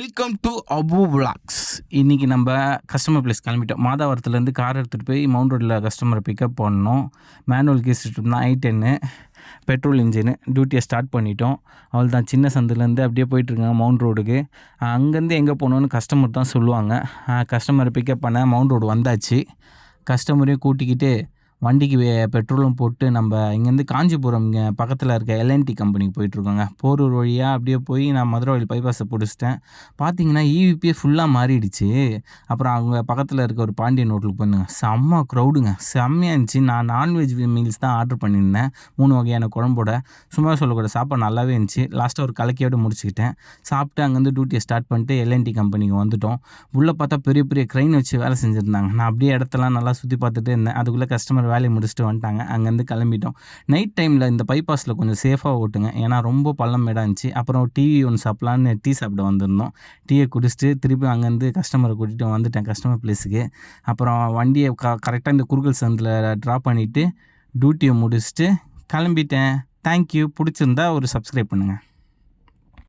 Welcome to Abu vlogs. இன்றைக்கி நம்ம customer place கிளம்பிட்டோம். மாதாவரத்துலேருந்து கார் எடுத்துகிட்டு போய் மவுண்ட் ரோட்டில் கஸ்டமரை பிக்கப் பண்ணோம். மேனுவல் கீ சிஸ்டம் தான், i10 பெட்ரோல் இன்ஜினு. டியூட்டியை ஸ்டார்ட் பண்ணிட்டோம். அவள் தான் சின்ன சந்துலேருந்து அப்படியே போயிட்டுருக்காங்க மவுண்ட் ரோடுக்கு. அங்கேருந்து எங்கே போகணுன்னு கஸ்டமர் தான் சொல்லுவாங்க. கஸ்டமரை பிக்கப் பண்ண மவுண்ட் ரோடு வந்தாச்சு. கஸ்டமரையும் கூட்டிக்கிட்டு வண்டிக்கு பெட்ரோலும் போட்டு நம்ம இங்கேருந்து காஞ்சிபுரம் இங்கே பக்கத்தில் இருக்க எல்என்டி கம்பெனிக்கு போயிட்டுருக்கோங்க. போரூர் வழியாக அப்படியே போய் நான் மதுரை வயல் பைபாஸை பிடிச்சிட்டேன். பார்த்தீங்கன்னா இவிபியே ஃபுல்லாக மாறிடுச்சு. அப்புறம் அவங்க பக்கத்தில் இருக்க ஒரு பாண்டியன் ஹோட்டலுக்கு போயிருந்தேங்க. செம்ம க்ரௌடுங்க, செம்மையாக இருந்துச்சு. நான் நான்வெஜ் மீல்ஸ் தான் ஆர்டர் பண்ணியிருந்தேன், 3 வகையான குழம்போட. சும்மா சொல்லக்கூட சாப்பாடு நல்லாவே இருந்துச்சு. லாஸ்ட்டாக ஒரு கலக்கியோடு முடிச்சுக்கிட்டேன். சாப்பிட்டு அங்கேருந்து டியூட்டியை ஸ்டார்ட் பண்ணிட்டு எல்என்டி கம்பெனிக்கு வந்துட்டோம். உள்ளே பார்த்தா பெரிய பெரிய க்ரெயின் வச்சு வேலை செஞ்சுருந்தாங்க. நான் அப்படியே இடத்தெல்லாம் நல்லா சுற்றி பார்த்துட்டு இருந்தேன். அதுக்குள்ளே கஸ்டமர் வேலையை முடிச்சுட்டு வந்துட்டாங்க. அங்கேருந்து கிளம்பிட்டோம். நைட் டைமில் இந்த பைபாஸில் கொஞ்சம் சேஃபாக ஓட்டுங்க, ஏன்னா ரொம்ப பள்ளம் மேடாக இருந்துச்சு. அப்புறம் டிவி ஒன்று சாப்பிட்லான்னு டீ சாப்பிட வந்திருந்தோம். டீயை குடிச்சிட்டு திருப்பி அங்கேருந்து கஸ்டமரை கூட்டிகிட்டு வந்துட்டேன் கஸ்டமர் ப்ளேஸுக்கு. அப்புறம் வண்டியை கரெக்டாக இந்த குறுகல் சந்தில் ட்ராப் பண்ணிவிட்டு டியூட்டியை முடிச்சுட்டு கிளம்பிட்டேன். தேங்க்யூ. பிடிச்சிருந்தா ஒரு சப்ஸ்கிரைப் பண்ணுங்கள்.